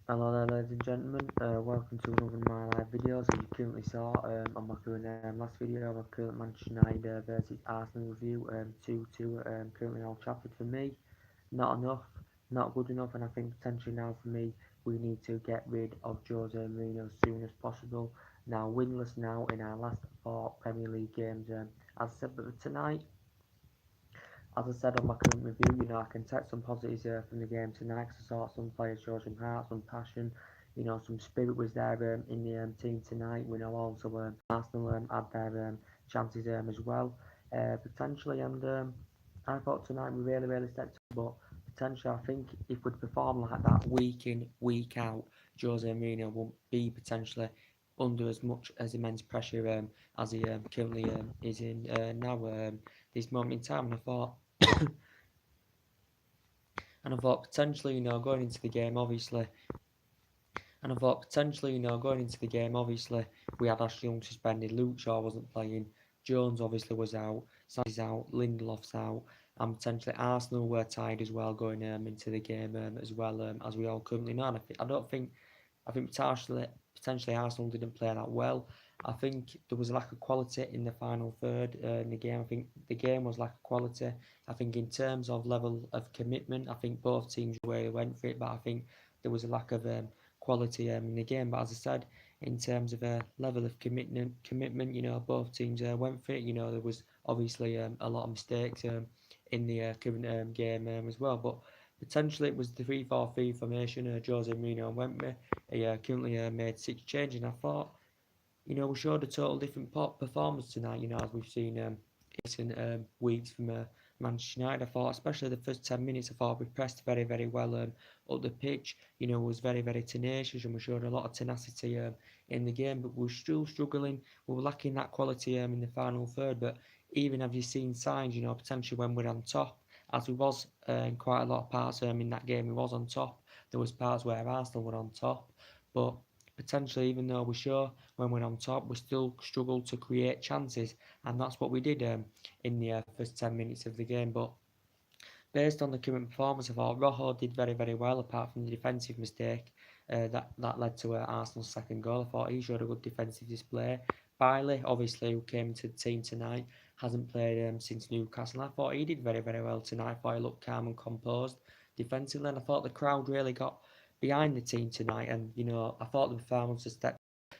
Hello there, ladies and gentlemen. Welcome to another of my live videos. As you currently saw on my current last video, my current Manchester United versus Arsenal review, 2-2, currently in Old Trafford for me. Not enough, not good enough, and I think potentially now for me, we need to get rid of Jose Mourinho as soon as possible. Now, winless now in our last four Premier League games. As I said, but tonight, as I said on my current review, I can take some positives from the game tonight because I saw some players show some heart, some passion, some spirit was there in the team tonight. We know also Arsenal had their chances as well, potentially, and I thought tonight we really, really stepped up, but potentially I think if we'd perform like that week in, week out, Jose Mourinho won't be potentially under as much as immense pressure as he currently is in now this moment in time. And I thought potentially, going into the game, obviously, we had Ashley Young suspended, Luke Shaw wasn't playing, Jones obviously was out, Sandy's out, Lindelof's out, and potentially Arsenal were tied as well going into the game as well as we all currently know. And I think potentially Arsenal didn't play that well. I think there was a lack of quality in the final third in the game. I think the game was lack of quality. I think in terms of level of commitment, I think both teams really went for it, but I think there was a lack of quality in the game. But as I said, in terms of level of commitment, both teams went for it. There was obviously a lot of mistakes in the current game as well, but potentially it was the 3-4-3 formation Jose Mourinho went with. He currently made 6 changes, and I thought, we showed a total different performance tonight, as we've seen recent weeks from Manchester United. I thought, especially the first 10 minutes, I thought we pressed very, very well up the pitch. Was very, very tenacious, and we showed a lot of tenacity in the game, but we were still struggling. We were lacking that quality in the final third, but even have you seen signs, potentially when we're on top, as we was in quite a lot of parts in that game, we was on top. There was parts where Arsenal were on top, but potentially, even though we show when we're on top, we still struggle to create chances, and that's what we did in the first 10 minutes of the game. But based on the current performance, I thought Rojo did very, very well, apart from the defensive mistake that led to Arsenal's second goal. I thought he showed a good defensive display. Bailey, obviously, who came into the team tonight, hasn't played since Newcastle. I thought he did very, very well tonight. I thought he looked calm and composed defensively, and I thought the crowd really got behind the team tonight. And I thought the performance was step.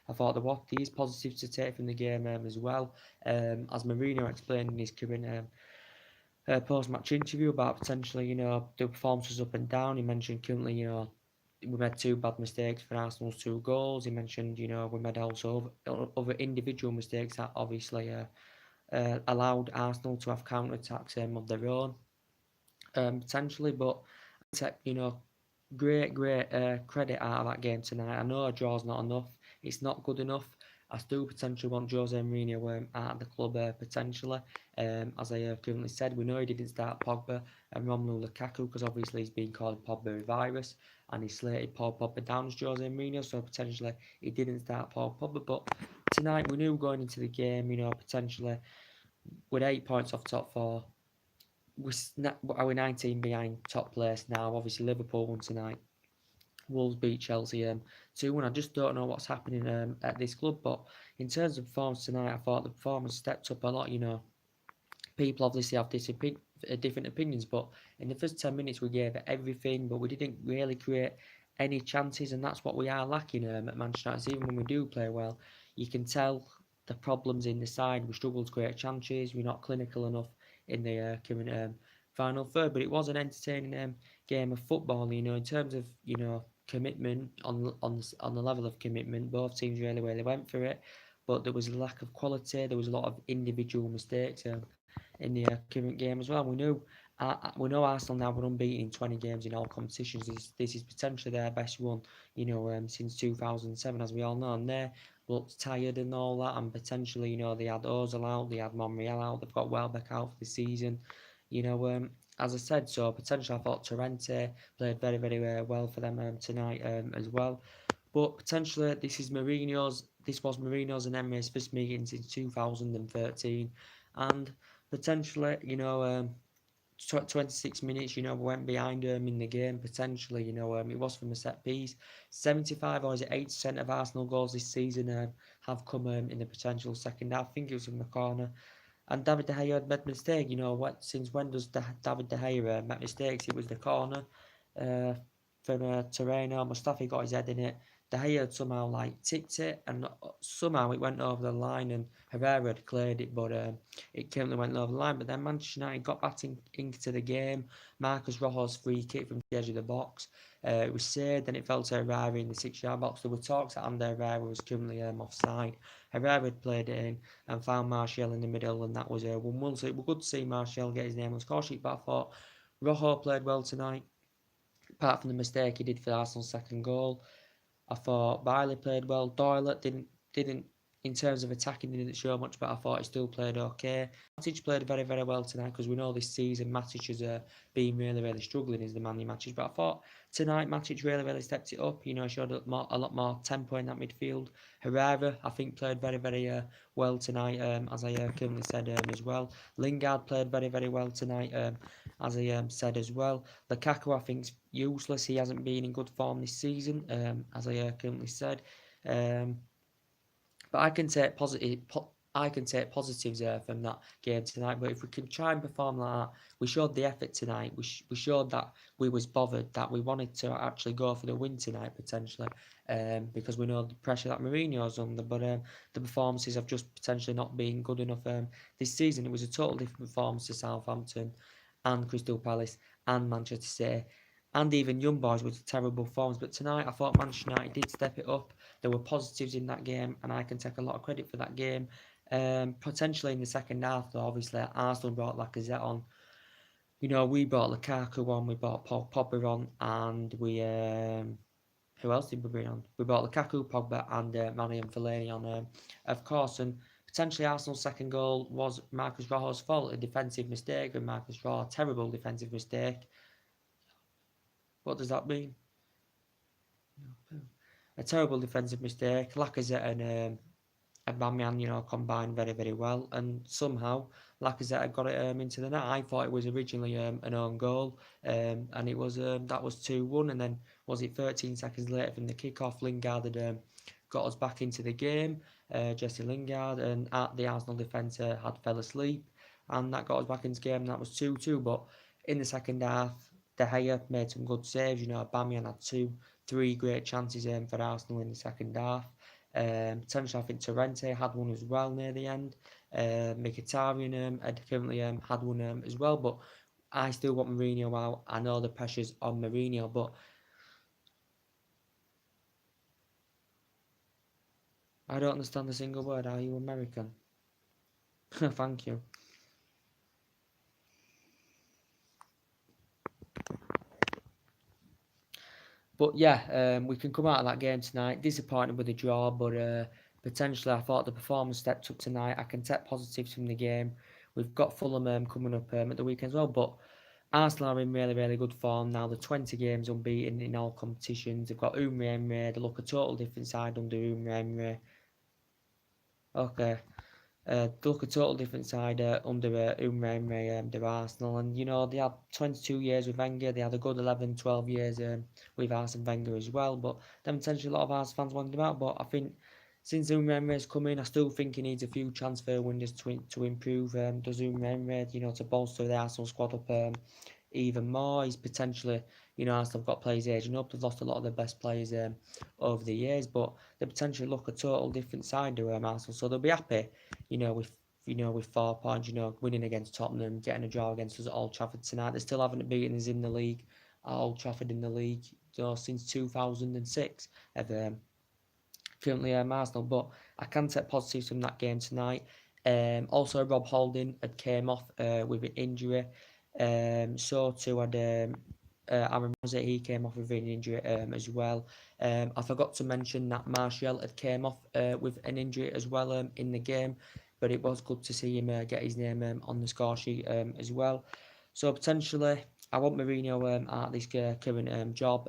I thought there were these positives to take from the game as well. As Mourinho explained in his current post-match interview about potentially, the performance was up and down. He mentioned currently, we made 2 bad mistakes for Arsenal's 2 goals. He mentioned, we made also other individual mistakes that obviously allowed Arsenal to have counter-attacks of their own, potentially. But, great credit out of that game tonight. I know a draw's not enough. It's not good enough. I still potentially want Jose Mourinho out of the club potentially. As I have currently said, we know he didn't start Pogba and Romelu Lukaku because obviously he's been called Pogba virus and he slated Paul Pogba down as Jose Mourinho, so potentially he didn't start Paul Pogba. But tonight we knew going into the game, potentially with 8 points off top 4, we're 19 behind top place now. Obviously Liverpool won tonight. Wolves beat Chelsea 2-1. I just don't know what's happening at this club. But in terms of performance tonight, I thought the performance stepped up a lot. People obviously have different opinions, but in the first 10 minutes we gave it everything, but we didn't really create any chances, and that's what we are lacking at Manchester United. Even when we do play well, you can tell the problems in the side. We struggle to create chances. We're not clinical enough in the current final third, but it was an entertaining game of football. In terms of commitment on the level of commitment, both teams really went for it, but there was a lack of quality. There was a lot of individual mistakes in the current game as well. We know Arsenal now were unbeaten in 20 games in all competitions. This is potentially their best run, since 2007, as we all know. And they looked tired and all that, and potentially, they had Ozil out, they had Monreal out, they've got Welbeck out for the season. As I said, so potentially I thought Torrente played very, very well for them tonight as well. But potentially this was Mourinho's and Emery's first meeting since 2013, and potentially, 26 minutes, we went behind in the game potentially. It was from a set piece. 75 or is it 8% of Arsenal goals this season have come in the potential second half. I think it was from the corner. And David De Gea had made a mistake. Since when does David De Gea make mistakes? It was the corner uh, from Torreira. Mustafi got his head in it. De Gea had somehow tipped it, and somehow it went over the line, and Herrera had cleared it, but it currently went over the line. But then Manchester United got back into the game. Marcus Rojo's free kick from the edge of the box. It was saved, and it fell to Herrera in the 6-yard box. There were talks that Ander Herrera was currently offside. Herrera had played it in and found Martial in the middle, and that was 1-1. So it was good to see Martial get his name on the score sheet, but I thought Rojo played well tonight, apart from the mistake he did for Arsenal's second goal. I thought Bailey played well. Doyle didn't in terms of attacking didn't show much, but I thought he still played okay. Matic played very, very well tonight because we know this season Matic has been really, really struggling as the man he matches. But I thought tonight Matic really, really stepped it up. Showed a lot more tempo in that midfield. Herrera, I think, played very, very well tonight, as I currently said as well. Lingard played very, very well tonight, as I said as well. Lukaku, I think, is useless. He hasn't been in good form this season, as I currently said. But I can take positives from that game tonight. But if we can try and perform like that, we showed the effort tonight. We showed that we was bothered, that we wanted to actually go for the win tonight potentially, because we know the pressure that Mourinho's under. But the performances have just potentially not been good enough. This season it was a total different performance to Southampton, and Crystal Palace, and Manchester City. And even Young Boys with terrible forms. But tonight I thought Manchester United did step it up. There were positives in that game, and I can take a lot of credit for that game. Potentially in the second half, though, obviously Arsenal brought Lacazette on. We brought Lukaku on, we brought Pogba on, and we who else did we bring on? We brought Lukaku, Pogba, and Mane and Fellaini on, of course. And potentially Arsenal's second goal was Marcus Rojo's fault, a defensive mistake from Marcus Rojo, a terrible defensive mistake. What does that mean? A terrible defensive mistake. Lacazette and Aubameyang, combined very, very well, and somehow Lacazette got it into the net. I thought it was originally an own goal, and it was that was 2-1, and then was it 13 seconds later from the kickoff, Lingard had got us back into the game, Jesse Lingard, and the Arsenal defence had fell asleep, and that got us back into the game, and that was 2-2. But in the second half, De Gea made some good saves. Aubameyang had 2-3 great chances for Arsenal in the second half. Potentially, I think Torrente had one as well near the end. Mkhitaryan had currently had one as well, but I still want Mourinho out. I know the pressure's on Mourinho, but I don't understand a single word. Are you American? Thank you. But yeah, we can come out of that game tonight. Disappointed with the draw, but potentially I thought the performance stepped up tonight. I can take positives from the game. We've got Fulham coming up at the weekend as well, but Arsenal are in really, really good form now. They're 20 games unbeaten in all competitions. They've got Emery. They look a total different side under Emery. Okay. They look a total different side under Emery, their Arsenal. And, they had 22 years with Wenger. They had a good 11, 12 years with Arsene Wenger as well. But then potentially a lot of Arsenal fans wanted him out. But I think since Emery has come in, I still think he needs a few transfer windows to improve. Does Emery, to bolster the Arsenal squad up even more? He's potentially, Arsenal have got players aging up. They've lost a lot of their best players over the years. But they potentially look a total different side to Arsenal. So they'll be happy, with 4 points, winning against Tottenham, getting a draw against us at Old Trafford tonight. They still haven't beaten us in the league, at Old Trafford in the league, since 2006 of currently Arsenal. But I can take positives from that game tonight. Also, Rob Holding had came off with an injury. So too had Aaron Ramsey, he came off with an injury as well. I forgot to mention that Martial had came off with an injury as well in the game, but it was good to see him get his name on the score sheet as well. So potentially, I want Mourinho at this current job.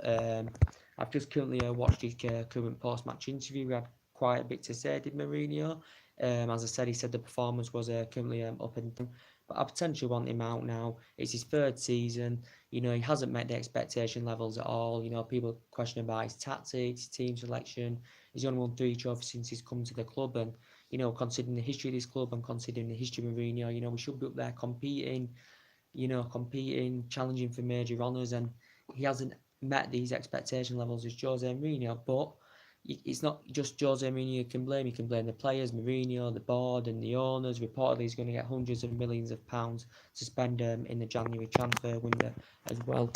I've just currently watched his current post-match interview. We had quite a bit to say, did Mourinho. As I said, he said the performance was currently up and down. But I potentially want him out now. It's his third season. He hasn't met the expectation levels at all. People question about his tactics, his team selection. He's only won 3 trophies since he's come to the club, and considering the history of this club and considering the history of Mourinho, we should be up there competing, challenging for major honours, and he hasn't met these expectation levels as Jose Mourinho. But it's not just Jose Mourinho you can blame. You can blame the players, Mourinho, the board, and the owners. Reportedly, he's going to get hundreds of millions of pounds to spend in the January transfer window as well.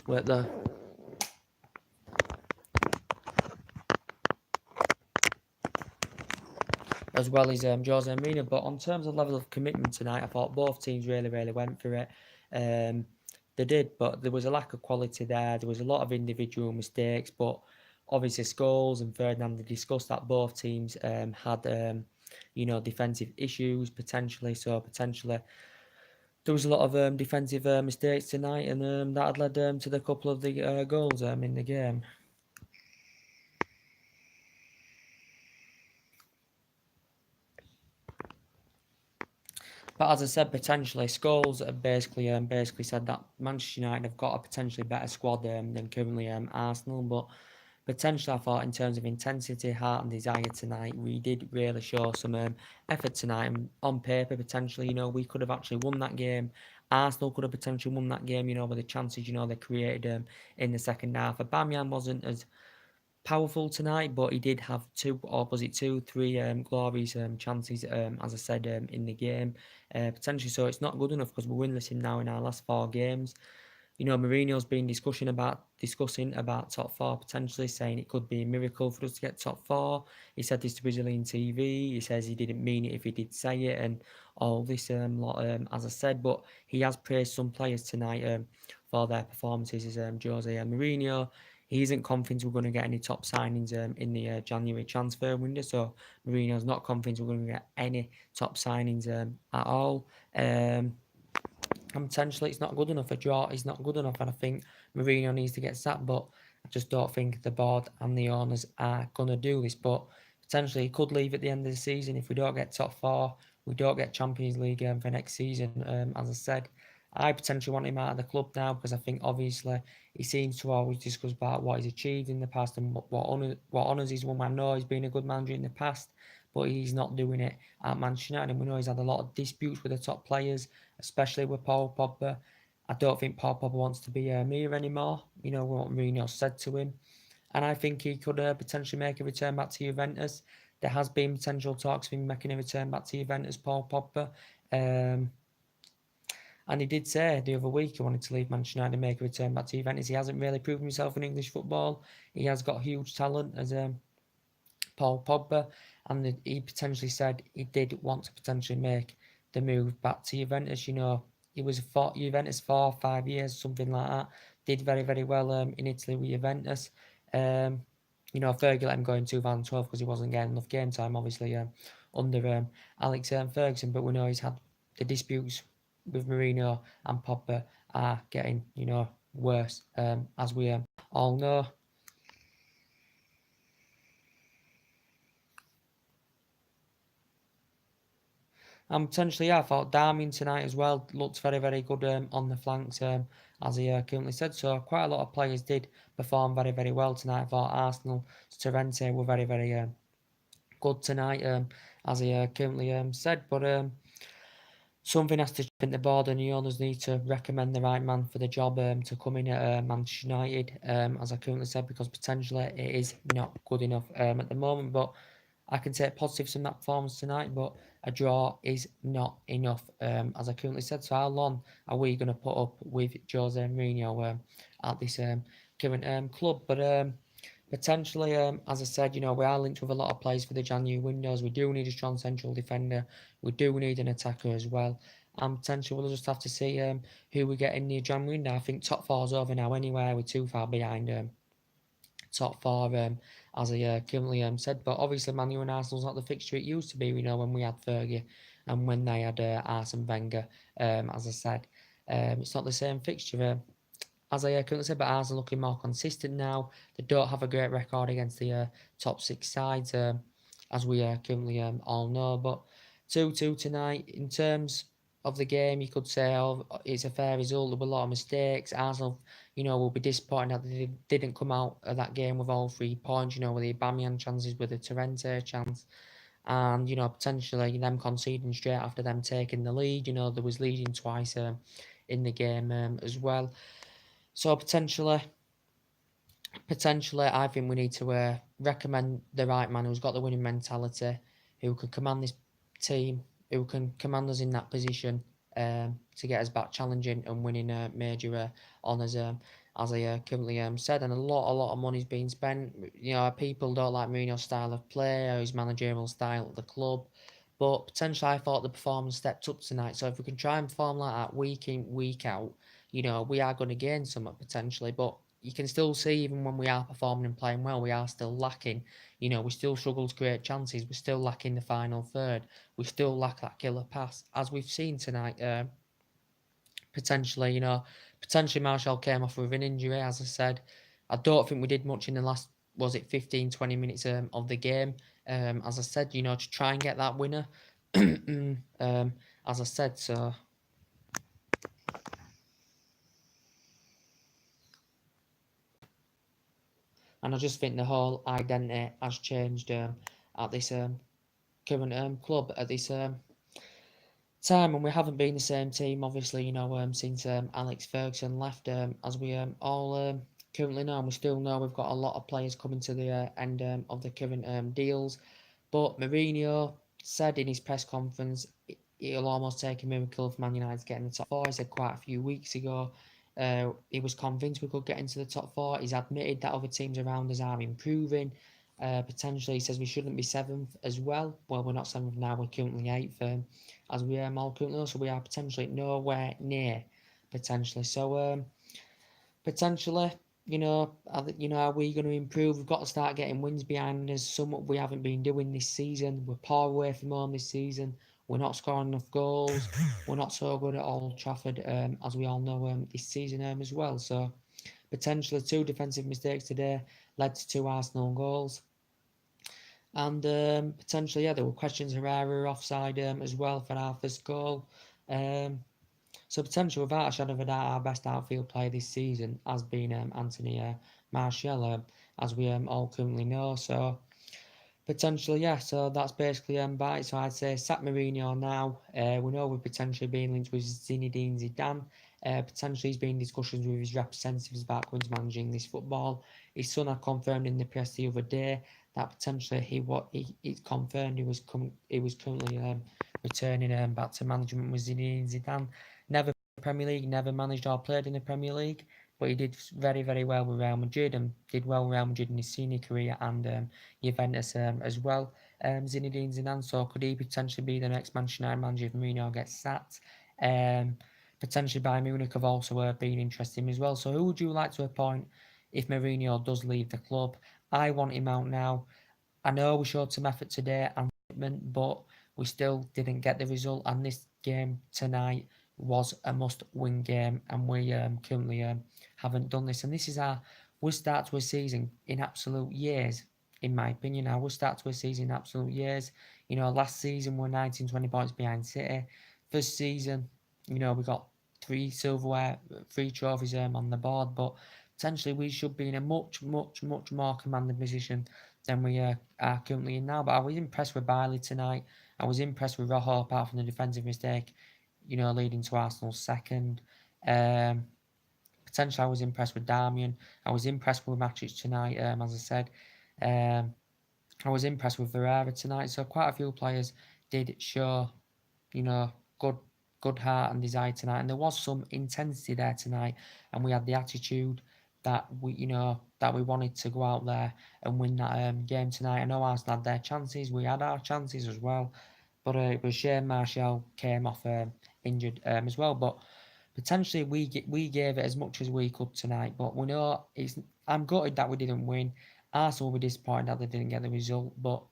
As well as Jose Mourinho. But on terms of level of commitment tonight, I thought both teams really, really went for it. They did, but there was a lack of quality there. There was a lot of individual mistakes, but obviously Scholes and Ferdinand discussed that both teams had defensive issues potentially. So potentially there was a lot of defensive mistakes tonight, and that had led to the couple of the goals in the game. But as I said, potentially Scholes have basically said that Manchester United have got a potentially better squad than currently Arsenal. But potentially, I thought in terms of intensity, heart, and desire tonight, we did really show some effort tonight. And on paper, potentially, we could have actually won that game. Arsenal could have potentially won that game, with the chances, they created in the second half. Aubameyang wasn't as powerful tonight, but he did have three glorious chances, as I said, in the game, potentially. So it's not good enough because we're winless now in our last 4 games. Mourinho's been discussing about top 4 potentially, saying it could be a miracle for us to get top 4. He said this to Brazilian TV. He says he didn't mean it if he did say it, and all this as I said. But he has praised some players tonight for their performances, as Jose and Mourinho. He isn't confident we're going to get any top signings in the January transfer window. So Mourinho's not confident we're going to get any top signings at all. And potentially it's not good enough. A draw is not good enough, and I think Mourinho needs to get sacked. But I just don't think the board and the owners are going to do this. But potentially he could leave at the end of the season if we don't get top 4. We don't get Champions League for next season. As I said, I potentially want him out of the club now because I think obviously he seems to always discuss about what he's achieved in the past and what honours he's won. I know he's been a good manager in the past, but he's not doing it at Manchester United. And we know he's had a lot of disputes with the top players, especially with Paul Pogba. I don't think Paul Pogba wants to be here anymore. What Mourinho said to him. And I think he could potentially make a return back to Juventus. There has been potential talks of him making a return back to Juventus, Paul Pogba. And he did say the other week he wanted to leave Manchester United and make a return back to Juventus. He hasn't really proven himself in English football. He has got huge talent as Paul Pogba, and he potentially said he did want to potentially make the move back to Juventus. He was for Juventus 4 or 5 years, something like that. Did very, very well in Italy with Juventus. Fergie let him go in 2012 because he wasn't getting enough game time, obviously, under Alex Ferguson. But we know he's had the disputes with Mourinho and Pogba are getting, worse, as we all know. And potentially, I thought Darmian tonight as well looked very, very good on the flanks, as he currently said. So quite a lot of players did perform very, very well tonight. I thought Arsenal, Torrente were very, very good tonight, as he currently said. But something has to change in the board, and the owners need to recommend the right man for the job to come in at Manchester United, as I currently said, because potentially it is not good enough at the moment. But I can take positives from that performance tonight, but a draw is not enough, as I currently said. So how long are we going to put up with Jose Mourinho at this current club? But potentially, as I said, we are linked with a lot of players for the January windows. We do need a strong central defender. We do need an attacker as well. And potentially we'll just have to see who we get in the January window. I think top 4 is over now anyway. We're too far behind top 4, as I currently said. But obviously, Man U and Arsenal's not the fixture it used to be, when we had Fergie and when they had Arsene Wenger, as I said. It's not the same fixture, as I currently said, but Arsenal looking more consistent now. They don't have a great record against the top 6 sides, as we currently all know. But 2-2 tonight. In terms of the game, you could say, oh, it's a fair result. There were a lot of mistakes. Arsenal, will be disappointed that they didn't come out of that game with all 3 points. With the Aubameyang chances, with the Torrente chance, and potentially them conceding straight after them taking the lead. There was leading twice in the game as well. So potentially, I think we need to recommend the right man who's got the winning mentality, who can command this team, who can command us in that position to get us back challenging and winning major honours. As I currently said, and a lot of money's been spent. People don't like Mourinho's style of play or his managerial style at the club, but potentially I thought the performance stepped up tonight. So if we can try and perform like that week in, week out, we are going to gain something potentially. But you can still see, even when we are performing and playing well, we are still lacking. We still struggle to create chances. We're still lacking the final third. We still lack that killer pass, as we've seen tonight. Potentially, potentially Martial came off with an injury, as I said. I don't think we did much in the last, was it 15, 20 minutes of the game. As I said, to try and get that winner. As I said, so. And I just think the whole identity has changed at this current club, at this time, and we haven't been the same team, obviously, since Alex Ferguson left, as we all currently know. And we still know we've got a lot of players coming to the end of the current deals. But Mourinho said in his press conference it'll almost take a miracle if Man United get in the top four. He said quite a few weeks ago he was convinced we could get into the top four. He's admitted that other teams around us are improving. Potentially, he says we shouldn't be seventh as well. Well, we're not seventh now, we're currently eighth, as we all currently know, so we are potentially nowhere near, potentially. So, potentially, are we going to improve? We've got to start getting wins behind us, somewhat we haven't been doing this season. We're poor away from home this season. We're not scoring enough goals. We're not so good at Old Trafford, as we all know, this season as well. So, potentially 2 defensive mistakes today led to 2 Arsenal goals. And potentially, there were questions Herrera offside as well for our first goal. So potentially, without a shadow of a doubt, our best outfield player this season has been Anthony Martial, as we all currently know. So potentially, so that's basically about it. So I'd say sack Mourinho now. We know we're potentially being linked with Zinedine Zidane. Potentially, he's been in discussions with his representatives about going to managing this football. His son had confirmed in the press the other day that potentially he confirmed he was currently returning back to management with Zinedine Zidane. Never Premier League, never managed or played in the Premier League, but he did very, very well with Real Madrid and did well with Real Madrid in his senior career and Juventus as well. Zinedine Zidane, so could he potentially be the next Manchester United manager if Mourinho gets sacked? Potentially Bayern Munich have also been interested as well. So who would you like to appoint if Mourinho does leave the club? I want him out now. I know we showed some effort today and commitment, but we still didn't get the result. And this game tonight was a must-win game, and we currently haven't done this. And this is our worst start to a season in absolute years, in my opinion. Our worst start to a season in absolute years. Last season we're 19, 20 points behind City. First season, we got 3 silverware, 3 trophies on the board, but potentially we should be in a much, much, much more commanding position than we are currently in now. But I was impressed with Bailey tonight. I was impressed with Rojo, apart from the defensive mistake, leading to Arsenal's second. Potentially, I was impressed with Darmian. I was impressed with Matic tonight, as I said. I was impressed with Herrera tonight. So quite a few players did show, good good heart and desire tonight. And there was some intensity there tonight, and we had the attitude that we wanted to go out there and win that game tonight. I know Arsenal had their chances. We had our chances as well. But it was shame Martial came off injured as well. But potentially we gave it as much as we could tonight. But we know I'm gutted that we didn't win. Arsenal will be disappointed that they didn't get the result. But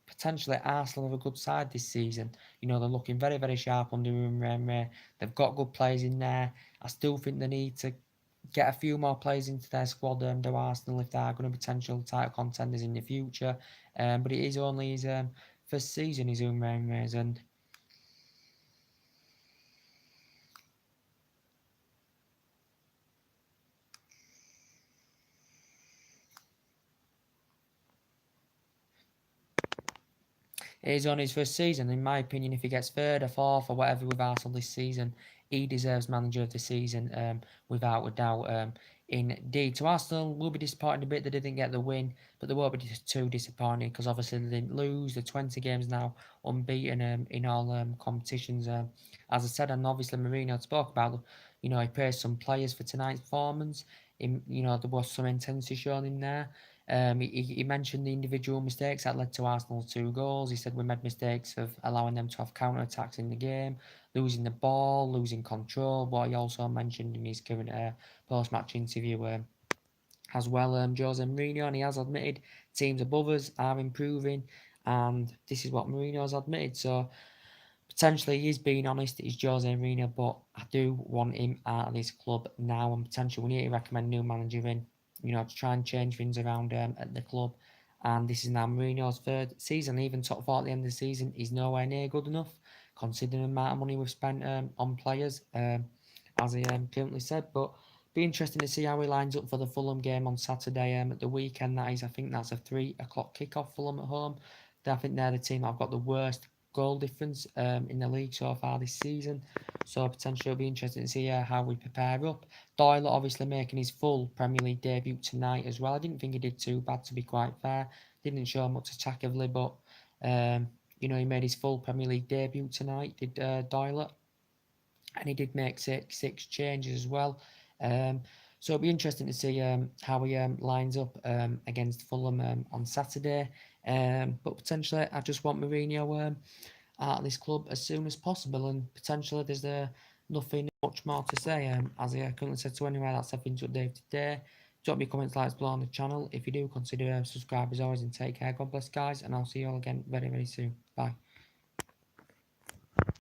potentially Arsenal have a good side this season. They're looking very, very sharp under Mourinho. They've got good players in there. I still think they need to get a few more players into their squad to Arsenal if they are going to be potential title contenders in the future. But it is only his first season, his Mourinho's, and It is on his first season. In my opinion, if he gets third or fourth or whatever with Arsenal this season, he deserves manager of the season, without a doubt. Indeed, so Arsenal will be disappointed a bit that they didn't get the win, but they won't be too disappointed because obviously they didn't lose. The 20 games now unbeaten, in all competitions. As I said, and obviously Mourinho spoke about, he praised some players for tonight's performance. There was some intensity shown in there. He mentioned the individual mistakes that led to Arsenal's 2 goals. He said we made mistakes of allowing them to have counter attacks in the game, losing the ball, losing control. What he also mentioned in his current post match interview, as well, Jose Mourinho, and he has admitted teams above us are improving, and this is what Mourinho has admitted. So potentially he's being honest, he's Jose Mourinho, but I do want him out of this club now, and potentially we need to recommend a new manager in, to try and change things around at the club. And this is now Mourinho's third season. Even top 4 at the end of the season is nowhere near good enough, considering the amount of money we've spent on players, as he currently said. But be interesting to see how he lines up for the Fulham game on Saturday at the weekend. That is, I think that's a 3 o'clock kickoff. Fulham at home. I think they're the team I've got the worst goal difference in the league so far this season. So potentially it'll be interesting to see how we prepare up. Doyle obviously making his full Premier League debut tonight as well. I didn't think he did too bad, to be quite fair. Didn't show much attackively, but he made his full Premier League debut tonight. Did Doyle, and he did make six changes as well. So it'll be interesting to see how he lines up against Fulham on Saturday. But potentially, I just want Mourinho out of this club as soon as possible, and potentially there's nothing much more to say. As I currently said to anyone, that's everything to update today. Drop me comments, likes below on the channel. If you do, consider subscribe as always, and take care. God bless, guys, and I'll see you all again very, very soon. Bye.